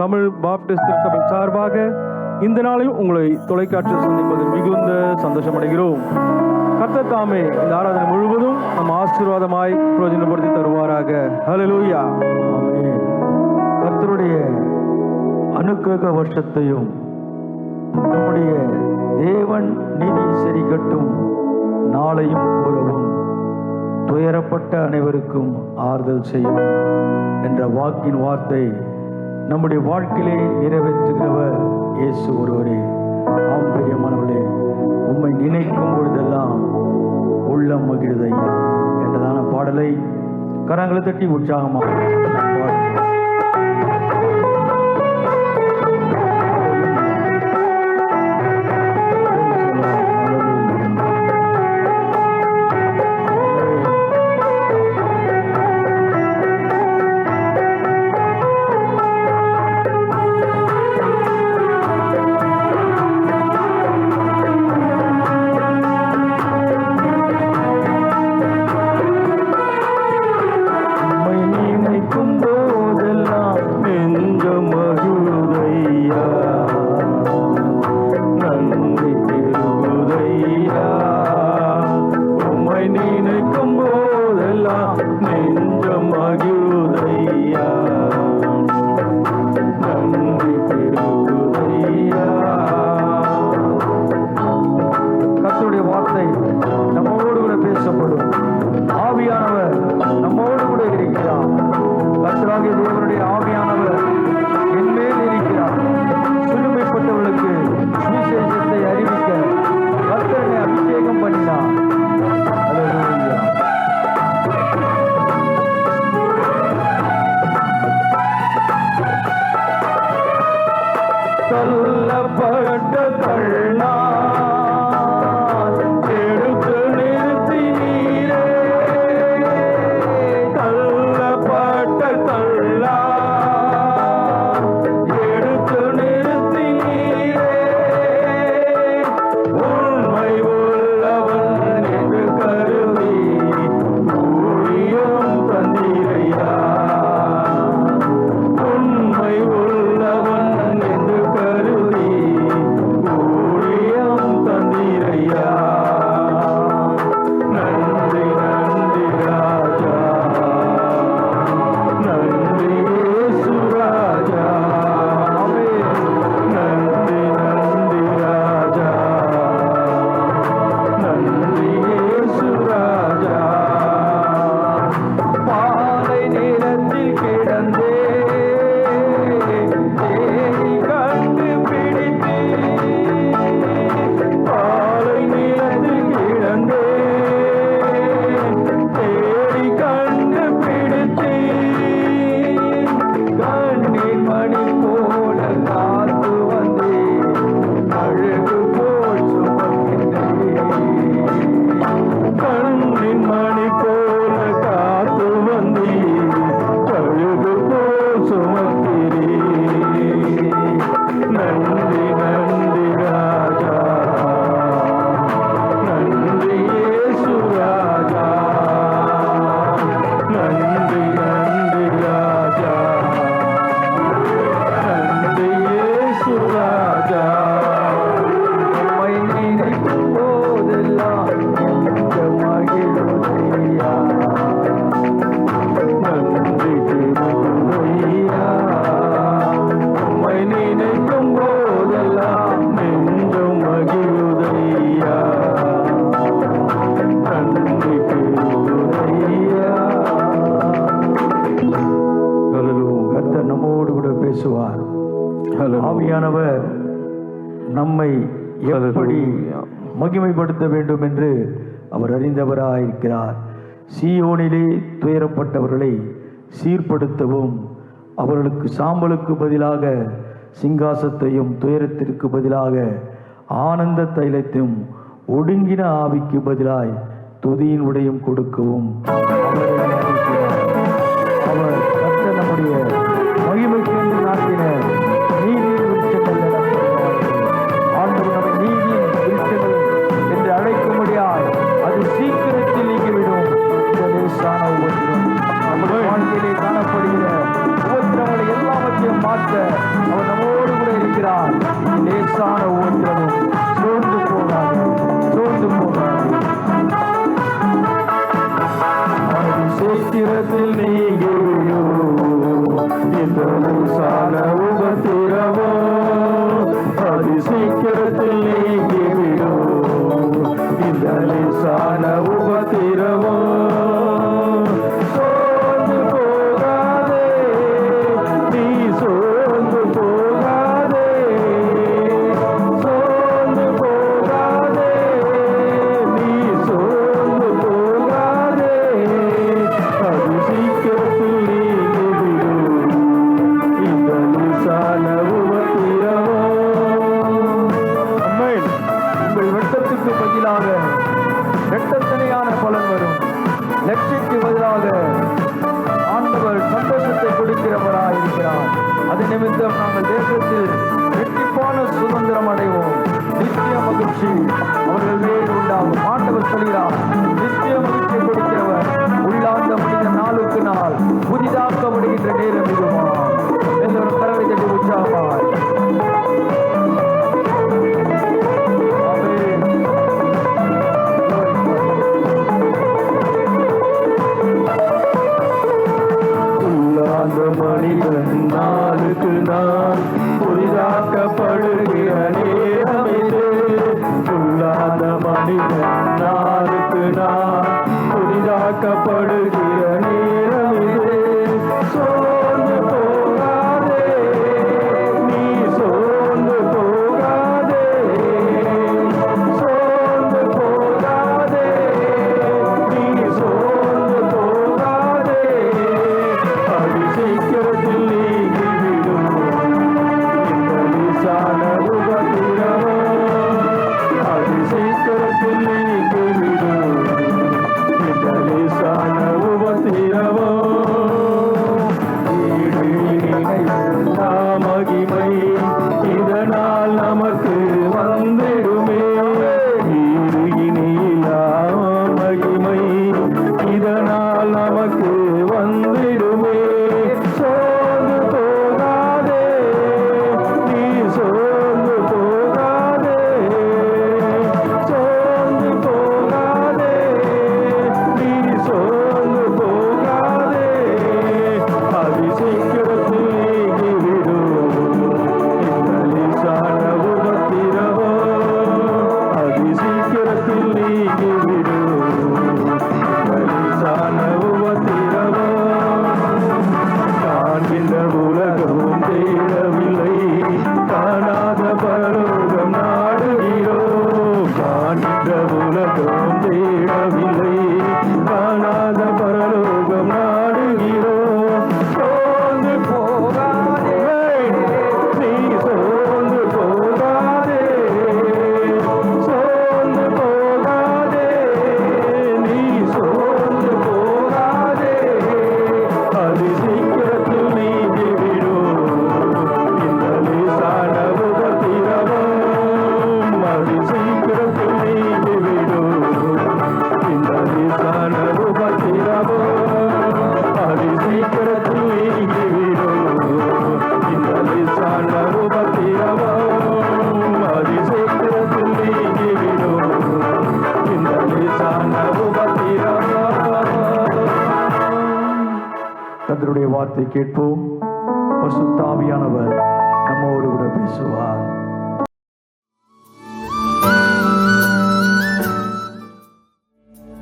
Tamil Baptist சபை சார்பாக இந்த நாளில் உங்களை தொலைக்காட்சியில் சந்திப்பதில் மிகுந்த சந்தோஷம் அடைகிறோம். கர்த்தர் தாமே இந்த ஆராதனை முழுவதும் நம் ஆசீர்வாதமாய் பிரயோஜனப்படுத்தி தருவாராக. ஹல்லேலூயா. ஆமென். கர்த்தருடைய அனுக்கிரக வருஷத்தையும் நம்முடைய தேவன் நீதி சரி கட்டும் நாளையும் கூறவும் துயரப்பட்ட அனைவருக்கும் ஆறுதல் செய்யும் என்ற வாக்கின் வார்த்தை நம்முடைய வாழ்க்கையிலே நிறைவேற்றுகிறவர் இயேசு ஒருவரே. ஆம் பிரியமானவர்களே, உம்மை நினைக்கும் பொழுதெல்லாம் உள்ளம் மகிழுதையா என்றதான பாடலை கரங்களை தட்டி உற்சாகமாக ஆவியானவர் நம்மை எப்படி மகிமைப்படுத்த வேண்டும் என்று அவர் அறிந்தவராயிருக்கிறார். சீயோனிலே துயரப்பட்டவர்களை சீர்படுத்தவும் அவர்களுக்கு சாம்பலுக்கு பதிலாக சிங்காசத்தையும் துயரத்திற்கு பதிலாக ஆனந்த தைலத்தையும் ஒடுங்கின ஆவிக்கு பதிலாய் துதியின் உடையும் கொடுக்கவும் அவர் கர்த்தர் நம்முடைய மகிமைக்கு என்று நாட்டின நீதியின் விருட்சங்கள் ஆண்டவர் நம்மை நீதியின் விருட்சங்கள் என்று அழைக்கும்படியால் அது சீக்கிரத்தில் நீங்கிவிடும். லேசான உபத்திரம் நம்முடைய வாழ்க்கையிலே காணப்படுகிற உபத்திரங்களை எல்லாவற்றையும் மாற்ற லேசான உபத்திரவோ சோர்ந்து போகாதே, நீ சோர்ந்து போகாதே, சோர்ந்து போகாதே, நீ சோர்ந்து போகாதே, அது சீக்கிரத்தில் நீங்கிவிடும் இந்த லேசான உபத்திரவோ. ஆமென். உங்கள் வெட்டத்துக்கு பதிலாக இரட்டத்தனையான பலன் வரும். லட்சிக்கு பதிலாக ஆண்டவர் சந்தோஷத்தை கொடுக்கிறவராக இருக்கிறார். அது நிமித்தம் நாங்கள் தேசத்தில் இரட்டிப்பான சுதந்திரம் அடைவோம். நித்திய மகிழ்ச்சி அவர்கள் மேல் உண்டாகும். ஆண்டவர் சொல்கிறார், நித்திய மகிழ்ச்சி கொடுக்கிறவர் உள்ளார்ந்த மனித நாளுக்கு நாள் புதிதாக்கப்படுகின்ற நேரம் இதுமா. எல்லோரும் கரவை தட்டி உற்சாகமாய் மனிதன் நாளுக்கு நாள் புதிதாக்கப்படுகிற நேரம் இது. உள்ளாத மனிதன் நாளுக்கு நாள் புதிதாக்கப்படுகிற நேரம் இது. சோர்ந்து போகாதே, நீ சோர்ந்து போகாதே, சோர்ந்து போகாதே, நீ சோர்ந்து போகாதே, அது சீக்கிரத்தில் நீங்கிவிடும் இந்த லேசான உபத்திரவோ. அது சீக்கிரத்தில் நீங்கிவிடும் இந்த லேசான உபத்திரவோ. ஈடு இணையில்லா மகிமை இதனால் நமக்கு வந்திடுமே. ஈடு இணையில்லா மகிமை இதனால் நமக்கு வந்திடுமே. சோர்ந்து போகாதே, நீ சோர்ந்து போகாதே, சோர்ந்து போகாதே, நீ சோர்ந்து போகாதே, அது சீக்கிரத்தில் நீங்கிவிடும் இந்த லேசான உபத்திரவோ. அது சீக்கிரத்தில் நீங்கிவிடும் இந்த லேசான உபத்திரவோ. காண்கின்ற உலகமும் தேடவில்லை, காணாத பரலோகம் நாடுகிறோம். காண்கின்ற உலகமும் தேடவில்லை, காணாத பரலோகம் நாடுகிறோம். சோர்ந்து போகாதே, நீ சோர்ந்து போகாதே, சோர்ந்து போகாதே, நீ சோர்ந்து போகாதே, அது சீக்கிரத்தில் நீங்கிவிடும் இந்த லேசான உபத்திரவோ. அது சீக்கிரத்தில் நீங்கிவிடும் இந்த லேசான உபத்திரவோ. அது சீக்கிரத்தில் நீங்கிவிடும் இந்த லேசான உபத்திரவோ. அது சீக்கிரத்தில் நீங்கிவிடும் இந்த லேசான உபத்திரவோ. கர்த்தருடைய வார்த்தை கேட்போம். பரிசுத்த ஆவியானவர் நம்மோடு கூட பேசுவார்.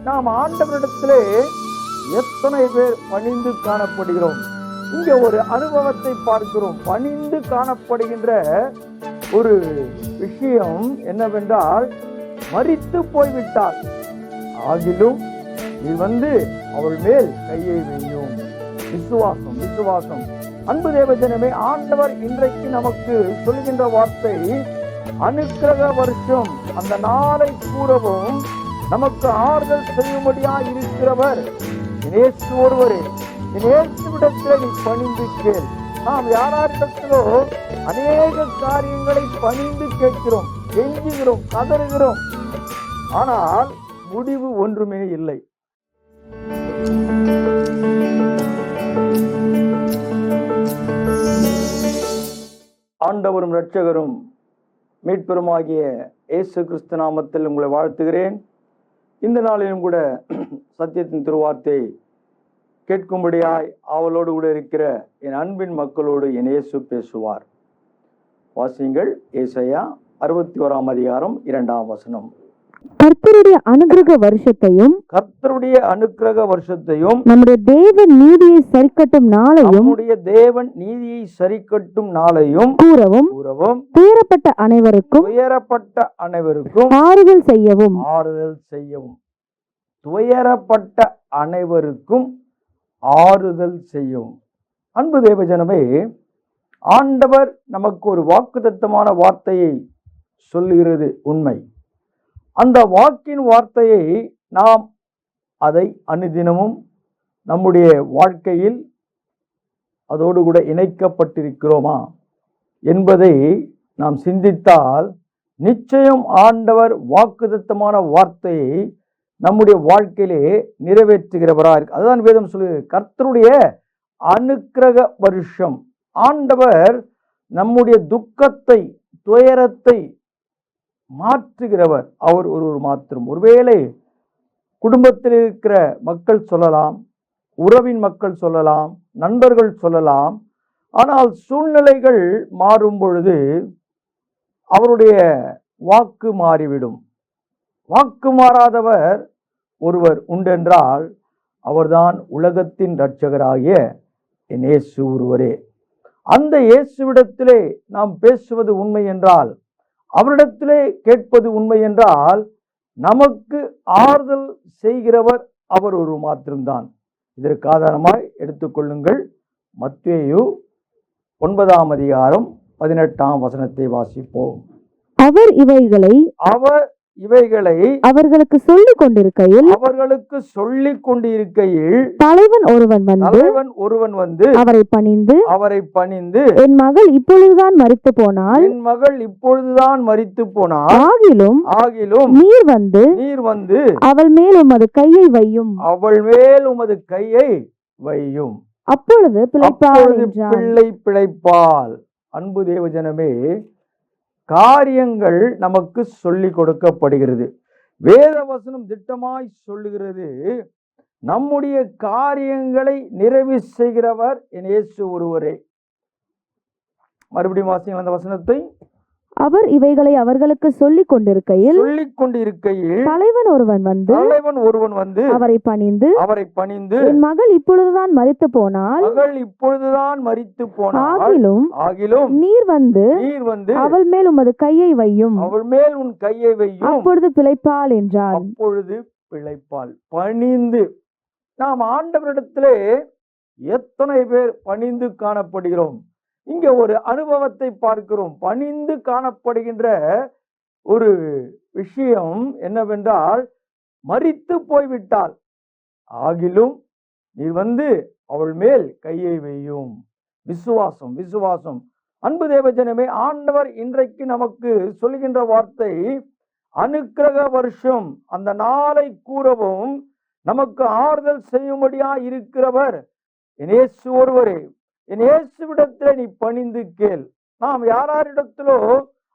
நாம் ஆண்டவரிடத்திலே எத்தனை பேர் பணிந்து காணப்படுகிறோம். இங்க ஒரு அனுபவத்தை பார்க்கிறோம். பணிந்து காணப்படுகின்ற ஒரு விஷயம் என்னவென்றால், மரித்து போய்விட்டார், ஆகிலும் நீ வந்து அவள் மேல் கையை வையும். விசுவாசம், விசுவாசம். அன்பு தேவஜனமே, ஆண்டவர் இன்றைக்கு நமக்கு சொல்கின்ற வார்த்தை அனுக்கிரக வருஷம். அந்த நாளை கூறவும் நமக்கு ஆறுதல் செய்யும்படியா இருக்கிறவர் இயேசு ஒருவரே. இயேசுவிடத்தில் நீ பணிந்து கேள். நாம் யாரிடத்திலோ அநேக காரியங்களை பணிந்து கேட்கிறோம், கெஞ்சுகிறோம், கதறுகிறோம், ஆனால் முடிவு ஒன்றுமே இல்லை. ஆண்டவரும் இரட்சகரும் மீட்பெருமாகிய இயேசு கிறிஸ்து நாமத்தில் உங்களை வாழ்த்துகிறேன். இந்த நாளிலும் கூட சத்தியத்தின் திருவார்த்தை கேட்கும்படியாய் ஆவலோடு கூட இருக்கிற என் அன்பின் மக்களோடு என் இயேசு பேசுவார். வாசியுங்கள். ஏசாயா 61 அதிகாரம் 2 வசனம். கர்த்தருடைய அனுக்கிரக வருஷத்தையும் கர்த்தருடைய அனுக்கிரக வருஷத்தையும் நம்முடைய தேவன் நீதியை சரிக்கட்டும் நாளையும் நம்முடைய தேவன் நீதியை சரிக்கட்டும் நாளையும் கூறவும் துயரப்பட்ட அனைவருக்கும் ஆறுதல் செய்யவும் துயரப்பட்ட அனைவருக்கும் ஆறுதல் செய்யவும். அன்பு தேவஜனமே, ஆண்டவர் நமக்கு ஒரு வாக்குத்தத்தமான வார்த்தையை சொல்லுகிறது உண்மை. அந்த வாக்கின் வார்த்தையை நாம் அதை அனுதினமும் நம்முடைய வாழ்க்கையில் அதோடு கூட இணைக்கப்பட்டிருக்கிறோமா என்பதை நாம் சிந்தித்தால் நிச்சயம் ஆண்டவர் வாக்குத்தத்தமான வார்த்தையை நம்முடைய வாழ்க்கையிலே நிறைவேற்றுகிறவராக இருக்கு. அதுதான் வேதம் சொல்லுகிறது, கர்த்தருடைய அனுக்கிரக வருஷம். ஆண்டவர் நம்முடைய துக்கத்தை, துயரத்தை மாற்றுகிறவர் அவர் ஒருவர் மாத்திரம். ஒருவேளை குடும்பத்தில் இருக்கிற மக்கள் சொல்லலாம், உறவின் மக்கள் சொல்லலாம், நண்பர்கள் சொல்லலாம். ஆனால் சூழ்நிலைகள் மாறும் பொழுது அவருடைய வாக்கு மாறிவிடும். வாக்கு மாறாதவர் ஒருவர் உண்டென்றால் அவர்தான் உலகத்தின் இரட்சகராகிய என் இயேசு ஒருவரே. அந்த இயேசுவிடத்திலே நாம் பேசுவது உண்மை என்றால், அவரிடத்திலே கேட்பது உண்மை என்றால், நமக்கு ஆறுதல் செய்கிறவர் அவர் ஒரு மாத்திரம்தான். இதற்கு ஆதாரமாய் எடுத்துக்கொள்ளுங்கள். மத்தேயு 9:18 வாசிப்போம். அவர் இவைகளை அவர்களுக்கு சொல்லிக் கொண்டிருக்கையில் தலைவன் ஒருவன் வந்து அவரை பணிந்து என் மகள் இப்பொழுதுதான் மரித்து போனாள், ஆகிலும் நீர் வந்து அவள் மேல் உமது கையை வையும், அப்பொழுது பிள்ளை பிழைப்பாள். அன்பு தேவஜனமே, காரியங்கள் நமக்கு சொல்லிக் கொடுக்கப்படுகிறது. வேத வசனம் திட்டமாய் சொல்லுகிறது, நம்முடைய காரியங்களை நிறைவு செய்கிறவர் என் இயேசு ஒருவரே. மறுபடியும் வாசிங்க அந்த வசனத்தை. அவர் இவைகளை அவர்களுக்கு சொல்லிக் கொண்டிருக்கையில் தலைவன் ஒருவன் வந்து அவரை பணிந்து என் மகள் இப்பொழுதுதான் மரித்து போனாள், ஆகிலும் நீர் வந்து அவள் மேல் உமது கையை வையும், அப்பொழுது பிழைப்பாள் என்றார். பணிந்து. நாம் ஆண்டவரிடத்திலே எத்தனை பேர் பணிந்து காணப்படுகிறோம்? இங்க ஒரு அனுபவத்தை பார்க்கிறோம். பணிந்து காணப்படுகின்ற ஒரு விஷயம் என்னவென்றால், மரித்து போய்விட்டால், ஆகிலும் நீர் வந்து அவள் மேல் கையை வையும். விசுவாசம். அன்பு தேவஜனமே, ஆண்டவர் இன்றைக்கு நமக்கு சொல்கின்ற வார்த்தை அனுக்கிரக வருஷம். அந்த நாளை கூறவும் நமக்கு ஆறுதல் செய்யும்படியா இருக்கிறவர் என் இயேசு ஒருவரே. என் இயேசுவிடத்திலே நீ பணிந்து கேள். நாம் யாரிடத்திலோ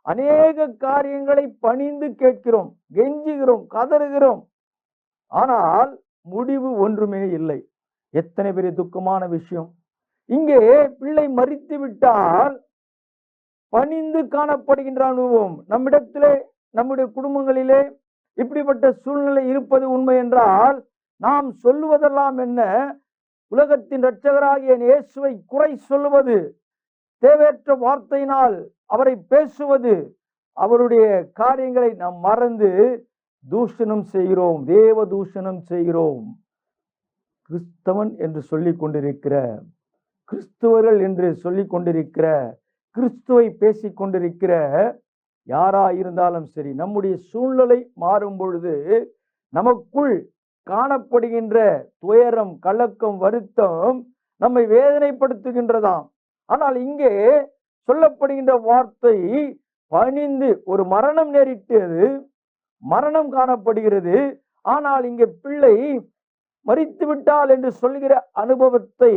அநேக காரியங்களை பணிந்து கேட்கிறோம், கெஞ்சுகிறோம், கதறுகிறோம். ஆனால் முடிவு ஒன்றுமே இல்லை. எத்தனை பெரிய துக்கமான விஷயம்! இங்கே பிள்ளை மரித்து விட்டால் பணிந்து காணப்படுகின்ற அனுபவம் நம்மிடத்திலே, நம்முடைய குடும்பங்களிலே இப்படிப்பட்ட சூழ்நிலை இருப்பது உண்மை என்றால், நாம் சொல்லுவதெல்லாம் என்ன? உலகத்தின் இரட்சகராகிய இயேசுவை குறை சொல்லுவது, தேவையற்ற வார்த்தையினால் அவரை பேசுவது, அவருடைய காரியங்களை நாம் மறந்து தூஷணம் செய்கிறோம், தேவ தூஷணம் செய்கிறோம். கிறிஸ்தவன் என்று சொல்லிக் கொண்டிருக்கிற, கிறிஸ்துவர்கள் என்று சொல்லிக் கொண்டிருக்கிற, கிறிஸ்துவை பேசிக் கொண்டிருக்கிற யாராயிருந்தாலும் சரி, நம்முடைய சூழ்நிலை மாறும் பொழுது நமக்குள் காணப்படுகின்ற துயரம், கலக்கம், வருத்தம் நம்மை வேதனைப்படுத்துகின்றதாம். ஆனால் இங்கே சொல்லப்படுகின்ற வார்த்தை பணிந்து. ஒரு மரணம் நேரிட்டது, மரணம் காணப்படுகிறது. ஆனால் இங்கே பிள்ளை மரித்து விட்டால் என்று சொல்கிற அனுபவத்தை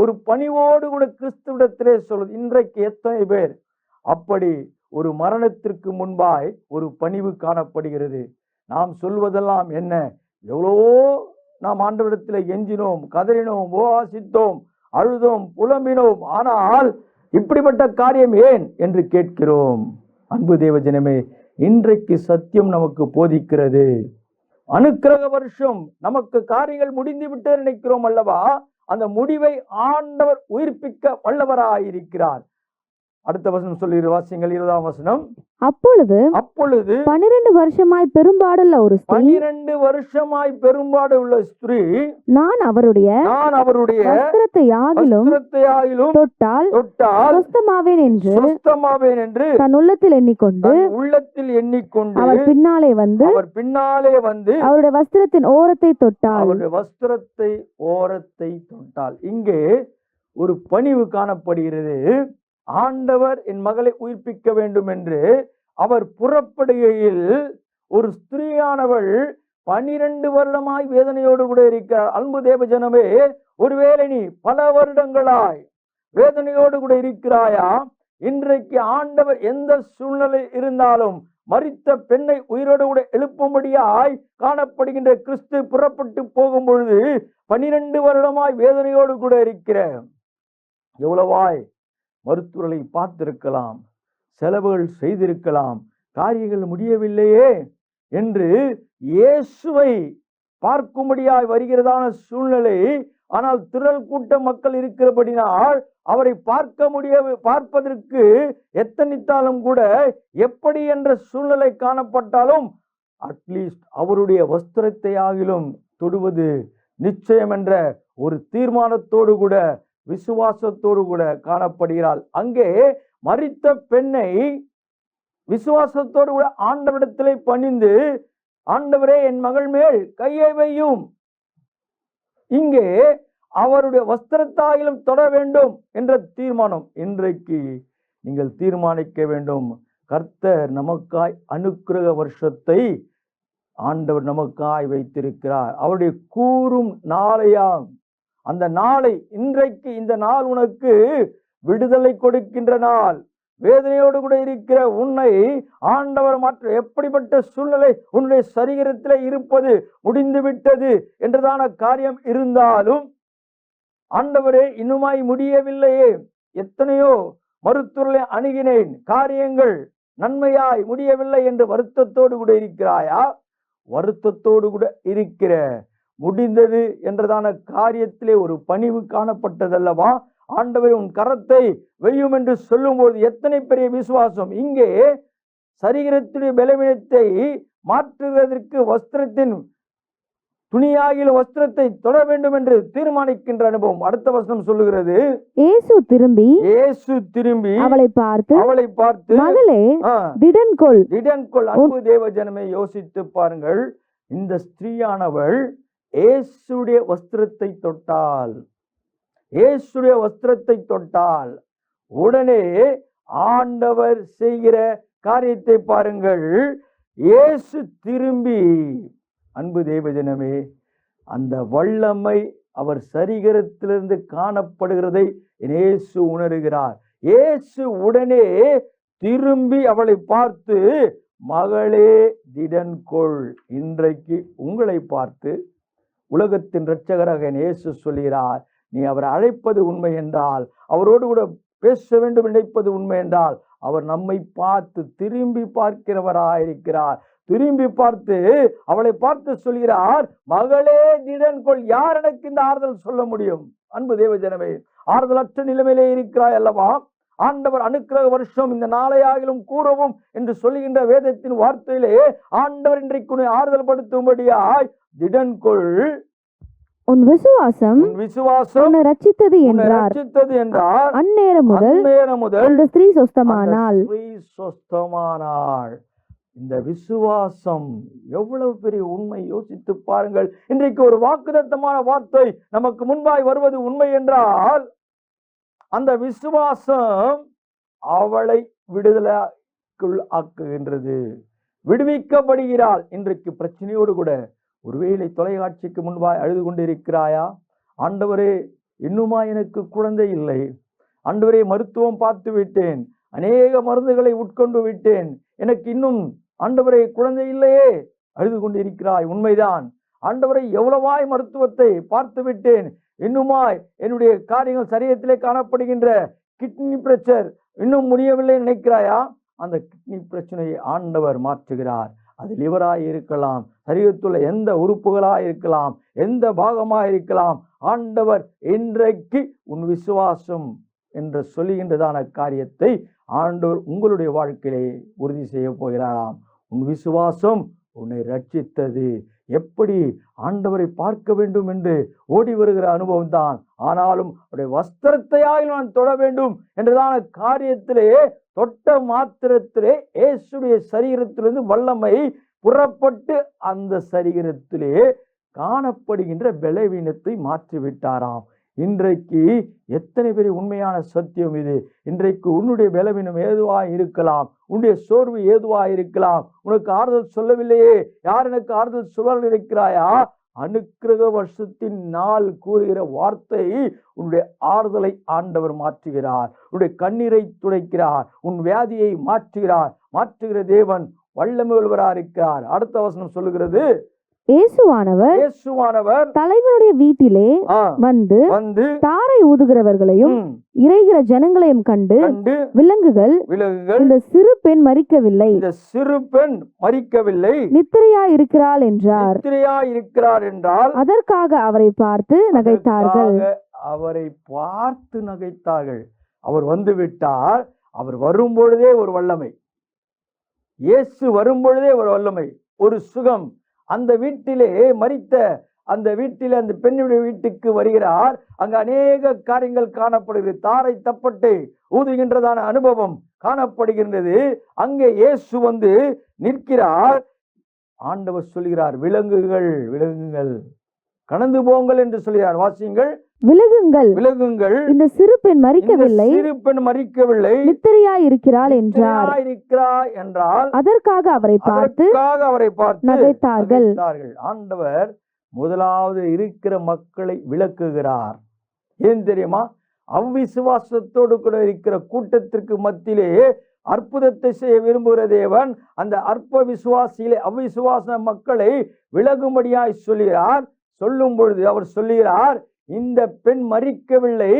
ஒரு பணிவோடு கூட கிறிஸ்துவிடத்திலே சொல்லுது. இன்றைக்கு எத்தனை பேர் அப்படி ஒரு மரணத்திற்கு முன்பாய் ஒரு பணிவு காணப்படுகிறது? நாம் சொல்வதெல்லாம் என்ன? எவ்வளவோ நாம் ஆண்டவரிடத்தில் எஞ்சினோம், கதறினோம், உபவாசித்தோம், அழுதோம், புலம்பினோம். ஆனால் இப்படிப்பட்ட காரியம் ஏன் என்று கேட்கிறோம். அன்பு தேவஜனமே, இன்றைக்கு சத்தியம் நமக்கு போதிக்கிறது. அனுக்கிரக வருஷம் நமக்கு காரியங்கள் முடிந்து விட்டு நினைக்கிறோம் அல்லவா? அந்த முடிவை ஆண்டவர் உயிர்ப்பிக்க வல்லவராயிருக்கிறார். அடுத்த வசனம் சொல்லி வாசிங்கள், 20ஆம் வசனம். அப்பொழுது 12 வருஷமாய் பெரும்பாடுள்ள ஒரு ஸ்திரீ, 12 வருஷமாய் பெரும்பாடு உள்ள ஸ்திரீ, நான் அவருடைய வஸ்திரத்தையாகிலும் தொட்டால் சொஸ்தமாவேன் என்று தன் உள்ளத்தில் எண்ணிக்கொண்டு அவர் பின்னாலே வந்து அவருடைய வஸ்திரத்தின் ஓரத்தை தொட்டாள். இங்கே ஒரு பணிவு காணப்படுகிறது. ஆண்டவர் என் மகளை உயிர்ப்பிக்க வேண்டும் என்று அவர் புறப்படுகையில் ஒரு ஸ்திரீயானவள் 12 வருடமாய் வேதனையோடு கூட இருக்கிறார். அன்பு தேவ ஜனமே, ஒருவேளை நீ பல வருடங்களாய் வேதனையோடு கூட இருக்கிறாயா? இன்றைக்கு ஆண்டவர் எந்த சூழ்நிலை இருந்தாலும் மரித்த பெண்ணை உயிரோடு கூட எழுப்பும்படியாய் காணப்படுகின்ற கிறிஸ்து புறப்பட்டு போகும் பொழுது 12 வருடமாய் வேதனையோடு கூட இருக்கிற, எவ்வளவாய் மருத்துவர்களை பார்த்திருக்கலாம், செலவுகள் செய்திருக்கலாம், காரியங்கள் முடியவில்லையே என்று இயேசுவை பார்க்கும்படியாய் வருகிறதான சூழ்நிலை. ஆனால் திரள் கூட்ட மக்கள் இருக்கிறபடினால் அவரை பார்ப்பதற்கு எத்தனித்தாலும் கூட எப்படி என்ற சூழ்நிலை காணப்பட்டாலும் அட்லீஸ்ட் அவருடைய வஸ்திரத்தை ஆகிலும் தொடுவது நிச்சயம் என்ற ஒரு தீர்மானத்தோடு கூட விசுவாசத்தோடு கூட காணப்படுகிறாள். அங்கே மரித்த பெண்ணை விசுவாசத்தோடு கூட ஆண்டவரிடத்திலே பணிந்து, ஆண்டவரே என் மகள் மேல் கையை வையும், இங்கே அவருடைய வஸ்திரத்தாயிலும் தொட வேண்டும் என்ற தீர்மானம் இன்றைக்கு நீங்கள் தீர்மானிக்க வேண்டும். கர்த்தர் நமக்காய் அனுக்கிரக வருஷத்தை ஆண்டவர் நமக்காய் வைத்திருக்கிறார். அவருடைய கூறும் நாளையாம். அந்த நாளை இன்றைக்கு, இந்த நாள் உனக்கு விடுதலை கொடுக்கின்ற நாள். வேதனையோடு கூட இருக்கிற உன்னை ஆண்டவர் மாற்ற, எப்படிப்பட்ட சூழ்நிலை உன்னுடைய சரீரத்தில் இருப்பது முடிந்து விட்டது என்றதான காரியம் இருந்தாலும், ஆண்டவரே இன்னுமாய் முடியவில்லையே, எத்தனையோ மருத்துவர்களை அணுகினேன், காரியங்கள் நன்மையாய் முடியவில்லை என்று வருத்தத்தோடு கூட இருக்கிறாயா? வருத்தத்தோடு கூட இருக்கிற முடிந்தது என்றதான காரியத்திலே ஒரு பணிவு காணப்பட்டதல்லவா? ஆண்டவர் உன் கரத்தை வையும் என்று சொல்லும்போது எத்தனை பெரிய விசுவாசம்! இங்கே சரீரத்துடைய பலவீனத்தை மாற்றுவதற்கு வஸ்திரத்தின் துணியாகிய வஸ்திரத்தை தொட வேண்டும் என்று தீர்மானிக்கின்ற அனுபவம். அடுத்த வசனம் சொல்லுகிறது, இயேசு திரும்பி அவளை பார்த்து மகளே திடன் கொள். அன்பு தேவ ஜனமே, யோசித்து பாருங்கள். இந்த ஸ்திரீயானவள் இயேசுடைய வஸ்திரத்தை தொட்டால் உடனே ஆண்டவர் செய்கிற காரியத்தை பாருங்கள். இயேசு திரும்பி, அன்பு தேவஜனமே, அந்த வல்லமை அவர் சரீரத்திலிருந்து காணப்படுகிறதை இயேசு உணர்கிறார். இயேசு உடனே திரும்பி அவளை பார்த்து மகளே திடன் கொள். இன்றைக்கு உங்களை பார்த்து உலகத்தின் இரட்சகராக இயேசு சொல்கிறார், நீ அவரை அழைப்பது உண்மை என்றால், அவரோடு கூட பேச வேண்டும் நினைப்பது உண்மை என்றால், அவர் நம்மை பார்த்து திரும்பி பார்க்கிறவராயிருக்கிறார். திரும்பி பார்த்து அவளை பார்த்து சொல்கிறார், மகளே திடன் கொள். யார் எனக்கு இந்த ஆறுதல் சொல்ல முடியும்? அன்பு தேவ ஜனமே, ஆறுதலற்ற நிலைமையிலே இருக்கிறாய் அல்லவா? ஆண்டவர் அனுக்கிரக வருஷம் இந்த நாளையாகிலும் கூறவும் என்று சொல்லுகின்ற வேதத்தின் வார்த்தையிலே ஆண்டவர் இன்றைக்கு ஆறுதல் படுத்தும்படியாய் திடன் கொள், உன் விசுவாசம் உன்னை ரட்சித்தது என்றார். அந்நேரம் முதல் அந்த ஸ்திரீ சொஸ்தமானாள். இந்த விசுவாசம் எவ்வளவு பெரிய உண்மை! யோசித்து பாருங்கள். இன்றைக்கு ஒரு வாக்குத்தத்தமான வார்த்தை நமக்கு முன்பாய் வருவது உண்மை என்றால், அந்த விசுவாசம் அவளை விடுதலைக்குள் ஆக்குகின்றது, விடுவிக்கப்படுகிறாள். இன்றைக்கு பிரச்சனையோடு கூட ஒருவேளை தொலைக்காட்சிக்கு முன்பாய் அழுது கொண்டிருக்கிறாயா? ஆண்டவரே, இன்னுமா எனக்கு குழந்தை இல்லை, ஆண்டவரே மருத்துவம் பார்த்து விட்டேன், அநேக மருந்துகளை உட்கொண்டு விட்டேன், எனக்கு இன்னும் ஆண்டவரே குழந்தை இல்லையே, அழுது கொண்டிருக்கிறாய். உண்மைதான். ஆண்டவரை எவ்வளவாய் மருத்துவத்தை பார்த்து விட்டேன், இன்னுமாய் என்னுடைய காரியங்கள் சரீரத்திலே காணப்படுகின்ற கிட்னி பிரஷர் இன்னும் முடியவில்லை நினைக்கிறாயா? அந்த கிட்னி பிரச்சனையை ஆண்டவர் மாற்றுகிறார். அது லிவராய் இருக்கலாம், சரீரத்துள்ள எந்த உறுப்புகளாய் இருக்கலாம், எந்த பாகமாய் இருக்கலாம். ஆண்டவர் இன்றைக்கு உன் விசுவாசம் என்று சொல்லுகின்றதான காரியத்தை ஆண்டவர் உங்களுடைய வாழ்க்கையிலே உறுதி செய்ய போகிறாராம். உன் விசுவாசம் உன்னை ரட்சித்தது. எப்படி ஆண்டவரை பார்க்க வேண்டும் என்று ஓடி வருகிற அனுபவம் தான். ஆனாலும் அவருடைய வஸ்திரத்தையாய் நான் தொட வேண்டும் என்றதான காரியத்திலே தொட்ட மாத்திரத்திலே இயேசுடைய சரீரத்திலிருந்து வல்லமை புறப்பட்டு அந்த சரீரத்திலே காணப்படுகின்ற பலவீனத்தை மாற்றிவிட்டாராம். இன்றைக்கு எத்தனை பேர் உண்மையான சத்தியம் இது. இன்றைக்கு உன்னுடைய பலவீனம் ஏதுவாய் இருக்கலாம், உன்னுடைய சோர்வு ஏதுவாய் இருக்கலாம். உனக்கு ஆறுதல் சொல்லவில்லையே, யார் எனக்கு ஆறுதல் சொல்ல இருக்கிறாயா? அனுக்கிரக வருஷத்தின் நாள் கூறுகிற வார்த்தை உன்னுடைய ஆறுதலை ஆண்டவர் மாற்றுகிறார். உன்னுடைய கண்ணீரை துடைக்கிறார், உன் வியாதியை மாற்றுகிறார். மாற்றுகிற தேவன் வல்லமை உள்ளவராக இருக்கிறார். அடுத்த வசனம் சொல்லுகிறது, இயேசுவானவர் தலைவனுடைய வீட்டிலே வந்து தாரை ஊதுகிறவர்களையும் இறைகிற ஜனங்களையும் கண்டு விலங்குகள் இந்த சிறு பெண் மரிக்கவில்லை, நித்திரையாய் இருக்கிறாள் என்றார். அதற்காக அவரை பார்த்து நகைத்தார்கள். அவர் வந்து விட்டார். அவர் வரும்பொழுதே ஒரு வல்லமை, இயேசு வரும்பொழுதே ஒரு வல்லமை, ஒரு சுகம். அந்த வீட்டிலே மரித்த அந்த வீட்டிலே அந்த பெண்ணுடைய வீட்டுக்கு வருகிறார். அங்கு அநேக காரியங்கள் காணப்படுகிறது. தாரை தப்பட்டை ஊதுகின்றதான அனுபவம் காணப்படுகின்றது. அங்கே இயேசு வந்து நிற்கிறார். ஆண்டவர் சொல்கிறார், விலங்குகள் விலங்குகள் கடந்து போங்கள் என்று சொல்கிறார். வாசியுங்கள், விலகுங்கள் விலகுங்கள், இந்த சிறு பெண் மரிக்கவில்லை, நித்திரையாய் இருக்கிறாள் என்றால் அதற்காக அவரை பார்த்து நகைத்தார்கள். ஆண்டவர் முதலாவது இருக்கிற மக்களை விளக்குகிறார். ஏன் தெரியுமா? அவ்விசுவாசத்தோடு கூட இருக்கிற கூட்டத்திற்கு மத்தியிலே அற்புதத்தை செய்ய விரும்புகிற தேவன் அந்த அற்ப விசுவாசியிலே அவ்விசுவாச மக்களை விலகும்படியாய் சொல்கிறார். சொல்லும் பொழுது அவர் சொல்லுகிறார், இந்த பெண் மரிக்கவில்லை,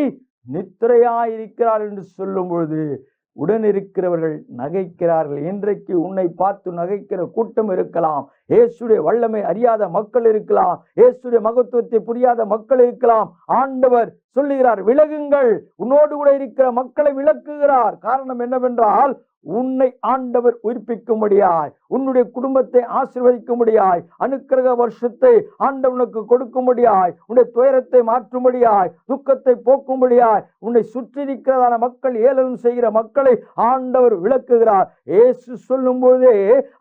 நித்திரையாயிருக்கிறார் என்று சொல்லும் பொழுது உடன் இருக்கிறவர்கள் நகைக்கிறார்கள். இன்றைக்கு உன்னை பார்த்து நகைக்கிற கூட்டம் இருக்கலாம். இயேசுடைய வல்லமை அறியாத மக்கள் இருக்கலாம், இயேசுடைய மகத்துவத்தை புரியாத மக்கள் இருக்கலாம். ஆண்டவர் சொல்லுகிறார், விலகுங்கள். உன்னோடு கூட இருக்கிற மக்களை விலக்குகிறார். காரணம் என்னவென்றால், உன்னை ஆண்டவர் உயிர்ப்பிக்கும்படியாய், உன்னுடைய குடும்பத்தை ஆசீர்வதிக்கும்படியாய், அனுக்கிரக வருஷத்தை ஆண்டவனுக்கு கொடுக்கும்படியாய், உன்னுடைய துயரத்தை மாற்றும்படியாய், துக்கத்தை போக்கும்படியாய், உன்னை சுற்றி இருக்கிறதான மக்கள், ஏளனம் செய்கிற மக்களை ஆண்டவர் விளக்குகிறார். இயேசு சொல்லும் பொழுதே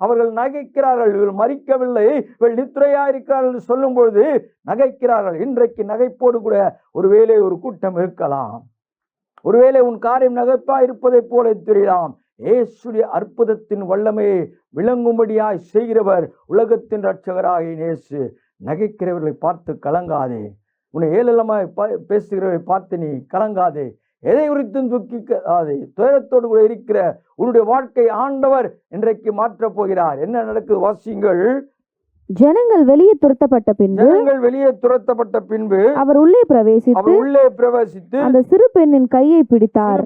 அவர்கள் நகைக்கிறார்கள். இவர்கள் மரிக்கவில்லை, இவர்கள் நித்திரையா இருக்கிறார்கள் என்று சொல்லும் பொழுது நகைக்கிறார்கள். இன்றைக்கு நகைப்போடு கூட ஒருவேளை ஒரு கூட்டம் இருக்கலாம். ஒருவேளை உன் காரியம் நகைப்பா இருப்பதை போல தெரியலாம். இயேசுடைய அற்புதத்தின் வல்லமையை விளங்கும்படியாய் செய்கிறவர் உலகத்தின் இரட்சகராகிய இயேசு. நகைக்கிறவர்களை பார்த்து கலங்காதே, உன்னை ஏளனமாய் பேசுகிறவர்களை பார்த்து நீ கலங்காதே, எதை குறித்தும் துக்கிக்காதே. துயரத்தோடு கூட இருக்கிற உன்னுடைய வாழ்க்கை ஆண்டவர் இன்றைக்கு மாற்றப் போகிறார். என்ன நடக்குது? வாசியுங்கள். ஜனங்கள் வெளியே துரத்தப்பட்ட பின்பு அவர் உள்ளே பிரவேசித்து அந்த சிறு பெண்ணின் கையை பிடித்தார்.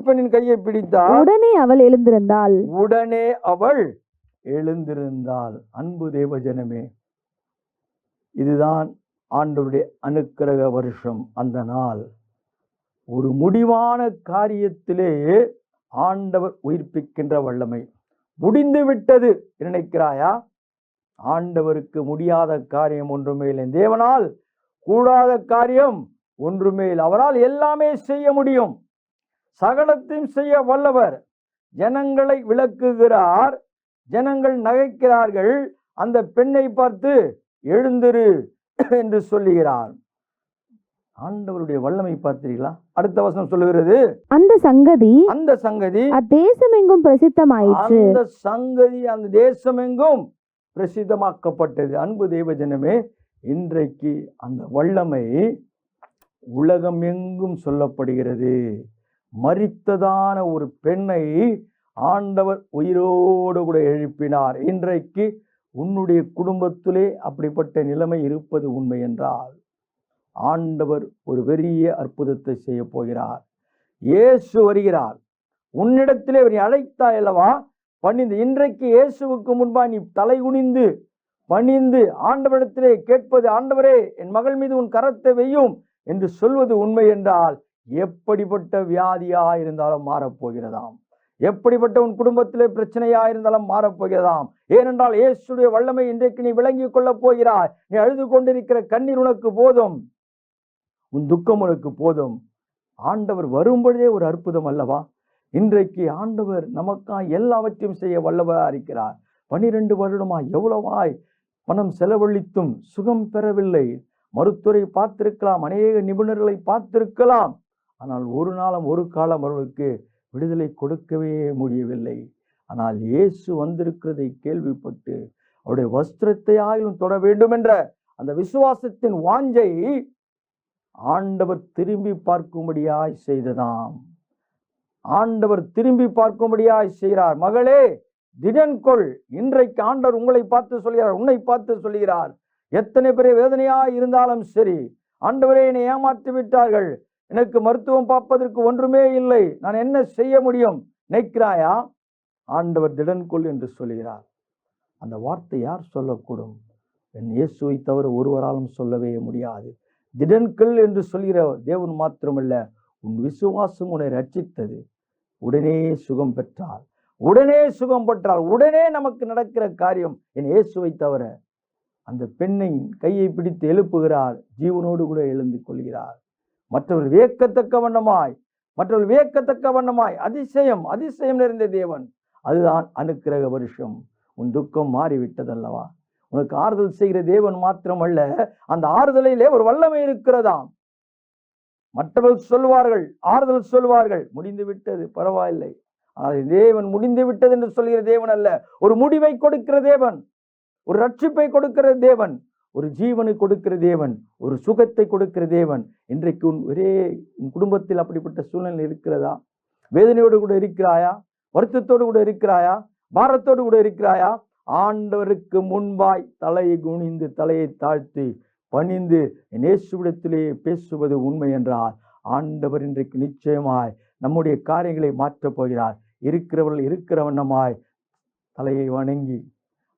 உடனே அவள் எழுந்திருந்தாள். அன்பு தேவ ஜனமே, இதுதான் ஆண்டவருடைய அனுக்கிரக வருஷம். அந்த நாள் ஒரு முடிவான காரியத்திலே ஆண்டவர் உயிர்ப்பிக்கின்ற வல்லமை. முடிந்து விட்டது நினைக்கிறாயா? ஆண்டவருக்கு முடியாத காரியம் ஒன்றுமே இல்லை. தேவனால் கூடாத காரியம் ஒன்றுமே இல்லை. அவரால் எல்லாமே செய்ய முடியும், சகலத்தையும் செய்ய வல்லவர். ஜனங்களை விளக்குகிறார். ஜனங்கள் நகைக்கிறார்கள். அந்த பெண்ணை பார்த்து எழுந்திரு என்று சொல்லுகிறார். ஆண்டவருடைய வல்லமை பார்த்தீர்களா? அடுத்த வசனம் சொல்லுகிறது, அந்த சங்கதி அத்தேசமெங்கும் பிரசித்தமாயிற்று. அந்த சங்கதி அந்த தேசமெங்கும் பிரசித்தமாக்கப்பட்டது. அன்பு தேவஜனமே, இன்றைக்கு அந்த வல்லமை உலகம் எங்கும் சொல்லப்படுகிறது. மரித்ததான ஒரு பெண்ணை ஆண்டவர் உயிரோடு கூட எழுப்பினார். இன்றைக்கு உன்னுடைய குடும்பத்திலே அப்படிப்பட்ட நிலைமை இருப்பது உண்மை என்றால் ஆண்டவர் ஒரு பெரிய அற்புதத்தை செய்ய போகிறார். இயேசு வருகிறார். உன்னிடத்திலே நீ அழைத்தாய் அல்லவா? பணிந்து, இன்றைக்கு இயேசுவுக்கு முன்பாய் நீ தலை குனிந்து பணிந்து ஆண்டவரிடத்திலே கேட்பது, ஆண்டவரே என் மகள் மீது உன் கரத்தை வையும் என்று சொல்வது உண்மை என்றால், எப்படிப்பட்ட வியாதியா இருந்தாலும் மாறப்போகிறதாம். எப்படிப்பட்ட உன் குடும்பத்திலே பிரச்சனையா இருந்தாலும் மாறப்போகிறதாம். ஏனென்றால் இயேசுடைய வல்லமை இன்றைக்கு நீ விளங்கிக் கொள்ளப் போகிறாய். நீ அழுது கொண்டிருக்கிற கண்ணீர் உனக்கு போதும், உன் துக்கம் உனக்கு போதும். ஆண்டவர் வரும்பொழுதே ஒரு அற்புதம் அல்லவா? இன்றைக்கு ஆண்டவர் நமக்காக எல்லாவற்றையும் செய்ய வல்லவரா இருக்கிறார். 12 வருடமாய் எவ்வளவாய் பணம் செலவழித்தும் சுகம் பெறவில்லை. மருத்துவரை பார்த்திருக்கலாம், அநேக நிபுணர்களை பார்த்திருக்கலாம். ஆனால் ஒரு நாளும் ஒரு காலம் அவர்களுக்கு விடுதலை கொடுக்கவே முடியவில்லை. ஆனால் இயேசு வந்திருக்கிறதை கேள்விப்பட்டு அவருடைய வஸ்திரத்தை ஆயிலும் தொட வேண்டும் என்ற அந்த விசுவாசத்தின் வாஞ்சை ஆண்டவர் திரும்பி பார்க்கும்படியாய் செய்ததாம். ஆண்டவர் திரும்பி பார்க்கும்படியாய் செய்கிறார். மகளே, திடன் கொள். இன்றைக்கு ஆண்டவர் உங்களை பார்த்து சொல்கிறார், உன்னை பார்த்து சொல்கிறார். எத்தனை பெரிய வேதனையாய் இருந்தாலும் சரி, ஆண்டவரே என்னை ஏமாற்றி விட்டார்கள், எனக்கு மருத்துவம் பார்ப்பதற்கு ஒன்றுமே இல்லை, நான் என்ன செய்ய முடியும் நினைக்கிறாயா? ஆண்டவர் திடன் கொள் என்று சொல்கிறார். அந்த வார்த்தை யார் சொல்லக்கூடும்? என் இயேசுவை தவிர ஒருவராலும் சொல்லவே முடியாது. திடன் கொள் என்று சொல்கிற தேவன் மாத்திரமல்ல, உன் விசுவாசம் உன்னை ரட்சித்தது. உடனே சுகம் பெற்றால், உடனே சுகம் பெற்றால், உடனே நமக்கு நடக்கிற காரியம் என் இயேசுவை தவிர. அந்த பெண்ணை கையை பிடித்து எழுப்புகிறார், ஜீவனோடு கூட எழுந்து கொள்கிறார். மற்றவர்கள் வியக்கத்தக்க வண்ணமாய் அதிசயம் நிறைந்த தேவன். அதுதான் அனுக்கிரக வருஷம். உன் துக்கம் மாறிவிட்டதல்லவா? உனக்கு ஆறுதல் செய்கிற தேவன் மாத்திரமல்ல, அந்த ஆறுதலிலே ஒரு வல்லமை இருக்கிறதாம். மற்றவர்கள் சொல்வார்கள், ஆறுதல் சொல்வார்கள், முடிந்து விட்டது, பரவாயில்லை. ஆனால் தேவன் முடிந்து விட்டது என்று சொல்கிற தேவன் அல்ல. ஒரு முடிவை கொடுக்கிற தேவன், ஒரு ரட்சிப்பை கொடுக்கிற தேவன், ஒரு ஜீவனை கொடுக்கிற தேவன், ஒரு சுகத்தை கொடுக்கிற தேவன். இன்றைக்கு உன் குடும்பத்தில் அப்படிப்பட்ட சூழ்நிலை இருக்கிறதா? வேதனையோடு கூட இருக்கிறாயா? வருத்தத்தோடு கூட இருக்கிறாயா? பாரத்தோடு கூட இருக்கிறாயா? ஆண்டவருக்கு முன்பாய் தலையை குனிந்து தலையை தாழ்த்தி பணிந்து இயேசுவிடத்திலே பேசுவது உண்மை என்றால், ஆண்டவர் இன்றைக்கு நிச்சயமாய் நம்முடைய காரியங்களை மாற்றப் போகிறார். இருக்கிறவர்கள் இருக்கிற வண்ணமாய் தலையை வணங்கி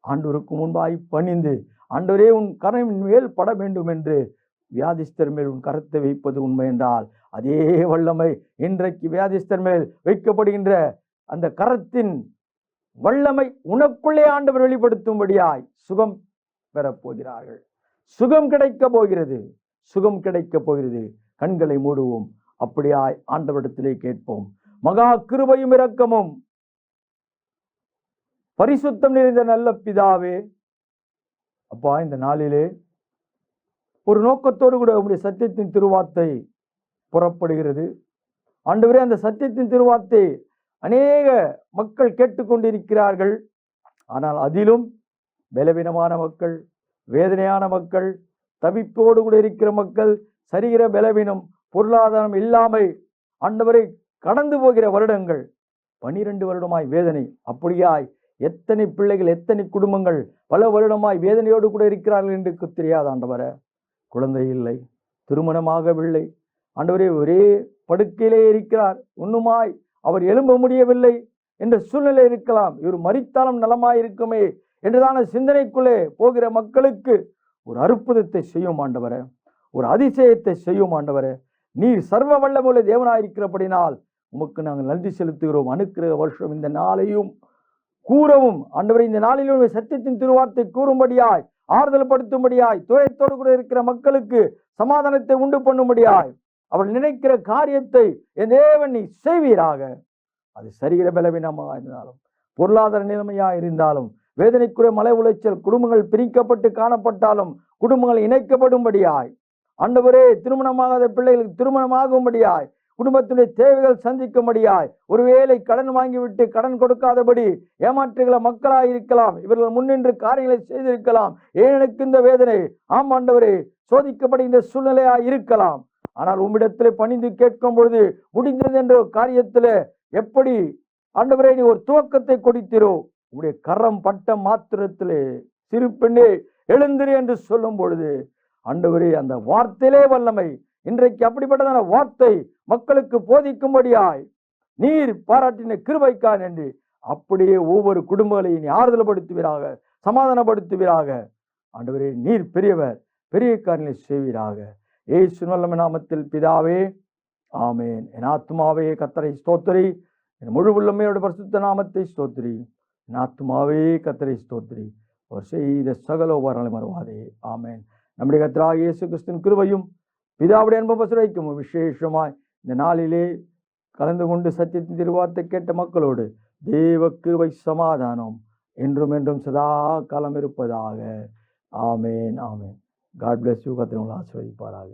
ஆண்டவருக்கு முன்பாய் பணிந்து, ஆண்டவரே உன் கரம் மேல் பட வேண்டும் என்று வியாதிஸ்தர் மேல் உன் கரத்தை வைப்பது உண்மை என்றால், அதே வல்லமை இன்றைக்கு வியாதிஸ்தர் மேல் வைக்கப்படுகின்ற அந்த கரத்தின் வல்லமை உனக்குள்ளே ஆண்டவர் வெளிப்படுத்தும்படியாய் சுகம் பெறப்போகிறார்கள். சுகம் கிடைக்க போகிறது, சுகம் கிடைக்க போகிறது. கண்களை மூடுவோம், அப்படியாய் ஆண்டவரிடத்திலே கேட்போம். மகா கிருபையும் இரக்கமும் பரிசுத்தம் நிறைந்த நல்ல பிதாவே, அப்பா, இந்த நாளிலே ஒரு நோக்கத்தோடு கூட உங்களுடைய சத்தியத்தின் திருவார்த்தை புறப்படுகிறது. ஆண்டவரே, அந்த சத்தியத்தின் திருவார்த்தை அநேக மக்கள் கேட்டுக்கொண்டிருக்கிறார்கள். ஆனால் அதிலும் பலவீனமான மக்கள், வேதனையான மக்கள், தவிப்போடு கூட இருக்கிற மக்கள், சரீர பலவீனம், பொருளாதாரம் இல்லாமை, ஆண்டவரை கடந்து போகிற வருடங்கள், 12 வருடமாய் வேதனை. அப்படியாய் எத்தனை பிள்ளைகள், எத்தனை குடும்பங்கள் பல வருடமாய் வேதனையோடு கூட இருக்கிறார்கள் என்று தெரியாது. ஆண்டவரே, குழந்தை இல்லை, திருமணமாகவில்லை, ஆண்டவரே ஒரே படுக்கையிலே இருக்கிறார், ஒண்ணுமாய் அவர் எழும்ப முடியவில்லை என்ற சூழ்நிலை இருக்கலாம். இவர் மரித்தாலும் நலமாயிருக்குமே என்றுதான சிந்தனைக்குள்ளே போகிற மக்களுக்கு ஒரு அற்புதத்தை செய்யும் ஆண்டவரே, ஒரு அதிசயத்தை செய்யும் ஆண்டவரே. நீர் சர்வ வல்லமுள்ள தேவனாயிருக்கிறபடினால் உமக்கு நாங்கள் நன்றி செலுத்துகிறோம். அனுக்கிரக வருஷம் இந்த நாளையும் கூறவும் ஆண்டவரே, இந்த நாளிலும் சத்தியத்தின் திருவார்த்தை கூறும்படியாய், ஆறுதல் படுத்தும்படியாய், துயரத்தோடு கூட இருக்கிற மக்களுக்கு சமாதானத்தை உண்டு பண்ணும்படியாய், அவள் நினைக்கிற காரியத்தை என் தேவன் நீ செய்வீராக. அது சரீர பலவீனமாக இருந்தாலும், பொருளாதார நிலைமையாக இருந்தாலும், வேதனைக்குரிய மலை உளைச்சல், குடும்பங்கள் பிரிக்கப்பட்டு காணப்பட்டாலும் குடும்பங்கள் இணைக்கப்படும்படியாய், ஆண்டவரே திருமணமாகாத பிள்ளைகளுக்கு திருமணமாகும்படியாய், குடும்பத்துடைய தேவைகள் சந்திக்கும்படியாய், ஒருவேளை கடன் வாங்கிவிட்டு கடன் கொடுக்காதபடி ஏமாற்றுகிற மக்களாக இருக்கலாம், இவர்கள் முன்னின்று காரியங்களை செய்திருக்கலாம். ஏன் எனக்கு இந்த வேதனை? ஆம் ஆண்டவரே, சோதிக்கப்படுகின்ற சூழ்நிலையாக இருக்கலாம். ஆனால் உம்மிடத்திலே பணிந்து கேட்கும் பொழுது முடிந்தது என்ற காரியத்திலே எப்படி ஆண்டவரே நீ ஒரு துவக்கத்தை கொடுத்தீரோ, உங்களுடைய கரம் பட்ட மாத்திரத்திலே சிறு பெண்ணே எழுந்திரு என்று சொல்லும் பொழுது, ஆண்டவரே அந்த வார்த்தையிலே வல்லமை. இன்றைக்கு அப்படிப்பட்டதான வார்த்தை மக்களுக்கு போதிக்கும்படியாய் நீர் பாராட்டின கிருபைக்காய் நன்றி. அப்படியே ஒவ்வொரு குடும்பங்களையும் நீ ஆறுதல்படுத்துவீராக, சமாதானப்படுத்துவீராக. ஆண்டவரே, நீர் பெரியவர், பெரிய காரியங்களை செய்வீராக. இயேசுவின் வல்லமை நாமத்தில் பிதாவே, ஆமென். என் ஆத்துமாவே கர்த்தரை ஸ்தோத்திரி, என் முழு உள்ளமையோட பரிசுத்த நாமத்தை ஸ்தோத்திரி. என் ஆத்துமாவே கர்த்தரை ஸ்தோத்திரி, அவர் செய்த சகல உபகாரங்களை மறவாதே. ஆமென். நம்முடைய கர்த்தராகிய இயேசு கிறிஸ்துவின் கிருபையும் பிதாவுடைய அன்பும் பரிசுத்தமும் விசேஷமாய் இந்த நாளிலே கலந்து கொண்டு சத்தியத்தின் திருவார்த்தை கேட்ட மக்களோடு தேவ கிருபை சமாதானம் என்றும் என்றும் சதா காலம் இருப்பதாக. ஆமென், ஆமென். God bless you. கர்த்தர் உங்களை ஆசீர்வதிப்பாராக.